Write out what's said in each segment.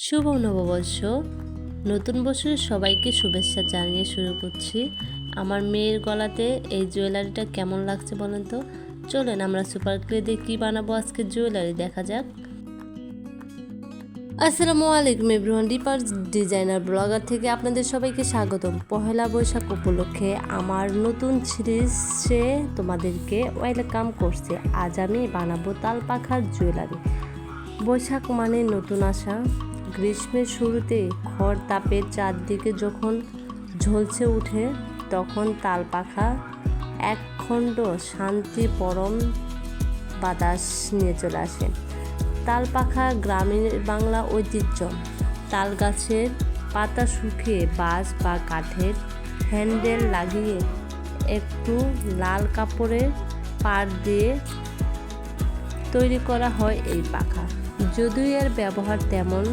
শুভ নববর্ষ। নতুন বছরে সবাইকে শুভেচ্ছা জানিয়ে শুরু করছি। আমার মেয়ের গলাতে এই জুয়েলারিটা কেমন লাগছে বলেন তো। চলেন আমরা সুপার ক্লে দিয়ে কী বানাবো আজকে জুয়েলারি দেখা যাক। আসসালামুয়ালাইকুম এভরিওয়ান, রিপার ডিজাইনার ব্লগার থেকে আপনাদের সবাইকে স্বাগতম। পহেলা বৈশাখ উপলক্ষে আমার নতুন সিরিজে তোমাদেরকে ওয়েলকাম করছে। আজ আমি বানাবো তাল পাখার জুয়েলারি। বৈশাখ মানে নতুন আশা। গ্রীষ্মের শুরুতে খড় তাপের চারদিকে যখন ঝলসে ওঠে তখন তাল পাখা একখণ্ড শান্তি পরম বাতাস নিয়ে চলে আসে। তাল পাখা গ্রামীণ বাংলা ঐতিহ্য। তাল গাছের পাতা শুকিয়ে বাঁশ বা কাঠের হ্যান্ডেল লাগিয়ে একটু লাল কাপড়ের পাড় দিয়ে তৈরি করা হয় এই পাখা। যদিও এর ব্যবহার তেমন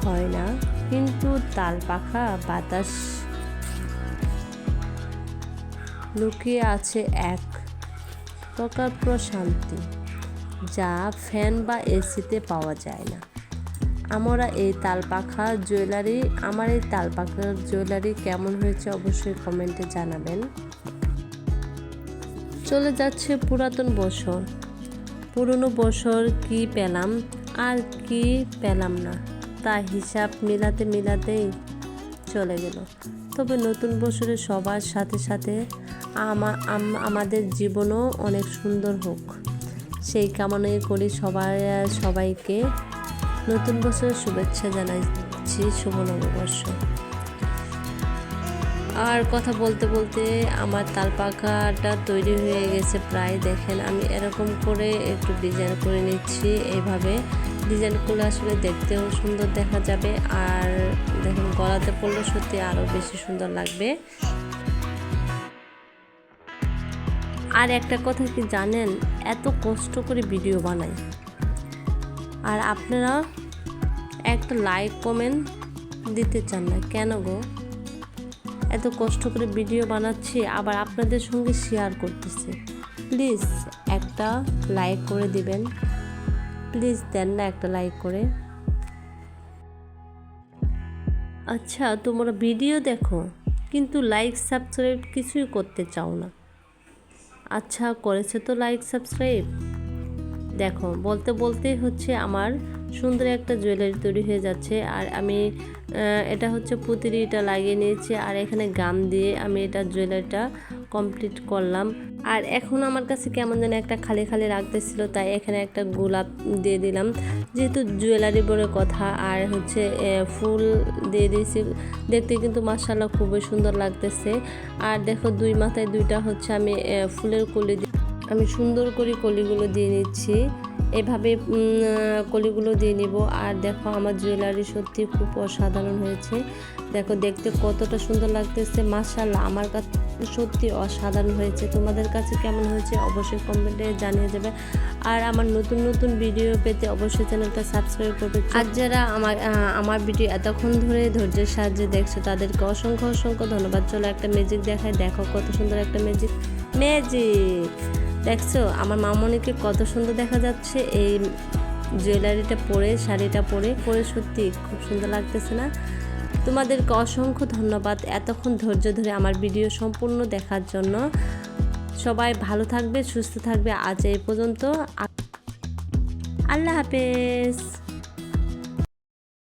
হয় না, কিন্তু তাল পাখা বাতাস লুকিয়ে আছে এক প্রকার প্রশান্তি, যা ফ্যান বা এসিতে পাওয়া যায় না। আমার এই তাল পাখার জুয়েলারি কেমন হয়েছে অবশ্যই কমেন্টে জানাবেন। চলে যাচ্ছে পুরাতন বছর। পুরনো বছর কি পেলাম আর কি পেলাম না তা হিসাব মিলাতেই চলে গেল। তবে নতুন বছরে সবার সাথে সাথে আমাদের জীবনও অনেক সুন্দর হোক, সেই কামনাই করি। সবাইকে নতুন বছরের শুভেচ্ছা জানাচ্ছি। শুভ নববর্ষ। আর কথা বলতে বলতে আমার তাল পাখাটা তৈরি হয়ে গেছে প্রায়। দেখেন আমি এরকম করে একটু ডিজাইন করে নিচ্ছি। এইভাবে ডিজাইন করলে আসলে দেখতেও সুন্দর দেখা যাবে, আর দেখেন গলাতে পড়লে সত্যি আরও বেশি সুন্দর লাগবে। আর একটা কথা কি জানেন, এত কষ্ট করে ভিডিও বানাই আর আপনারা একটা লাইক কমেন্ট দিতে চান না কেন গো? এত কষ্ট করে ভিডিও বানাচ্ছি আবার আপনাদের সঙ্গে শেয়ার করতেছি। প্লিজ একটা লাইক করে দিবেন, প্লিজ দেন না একটা লাইক করে। আচ্ছা, তোমরা ভিডিও দেখো কিন্তু লাইক সাবস্ক্রাইব কিছুই করতে চাও না। আচ্ছা করেছে তো লাইক সাবস্ক্রাইব। দেখো বলতে বলতেই হচ্ছে আমার সুন্দর একটা জুয়েলারি তৈরি হয়ে যাচ্ছে। আর আমি এটা হচ্ছে পুঁতিরিটা লাগিয়ে নিয়েছি, আর এখানে গাম দিয়ে আমি এটা জুয়েলারিটা কমপ্লিট করলাম। আর এখন আমার কাছে কেমন যেন একটা খালি খালি লাগতেছিল, তাই এখানে একটা গোলাপ দিয়ে দিলাম, যেহেতু জুয়েলারি বলে কথা। আর হচ্ছে ফুল দিয়ে দিয়েছি, দেখতে কিন্তু মাশাআল্লাহ খুবই সুন্দর লাগতেছে। আর দেখো দুই মাথায় দুইটা হচ্ছে আমি ফুলের কলি আমি সুন্দর করে কলিগুলো দিয়ে নিচ্ছি। এভাবে কলিগুলো দিয়ে নিব। আর দেখো আমার জুয়েলারি সত্যি খুব অসাধারণ হয়েছে। দেখো দেখতে কতটা সুন্দর লাগতেছে, মাশাআল্লাহ আমার কাছে সত্যি অসাধারণ হয়েছে। তোমাদের কাছে কেমন হয়েছে অবশ্যই কমেন্টে জানিয়ে যাবে। আর আমার নতুন নতুন ভিডিও পেতে অবশ্যই চ্যানেলটা সাবস্ক্রাইব করবে। আর যারা আমার ভিডিও এতক্ষণ ধরে ধৈর্যের সাহায্যে দেখছো তাদেরকে অসংখ্য ধন্যবাদ। চলো একটা ম্যাজিক দেখায়, দেখো কত সুন্দর একটা ম্যাজিক দেখছো আমার মামনিকে কত সুন্দর দেখা যাচ্ছে এই জুয়েলারিটা পরে, শাড়িটা পরে সত্যি খুব সুন্দর লাগতেছে না? তোমাদেরকে অসংখ্য ধন্যবাদ এতক্ষণ ধৈর্য ধরে আমার ভিডিও সম্পূর্ণ দেখার জন্য। সবাই ভালো থাকবে, সুস্থ থাকবে। আজ এই পর্যন্ত, আল্লাহ হাফেজ।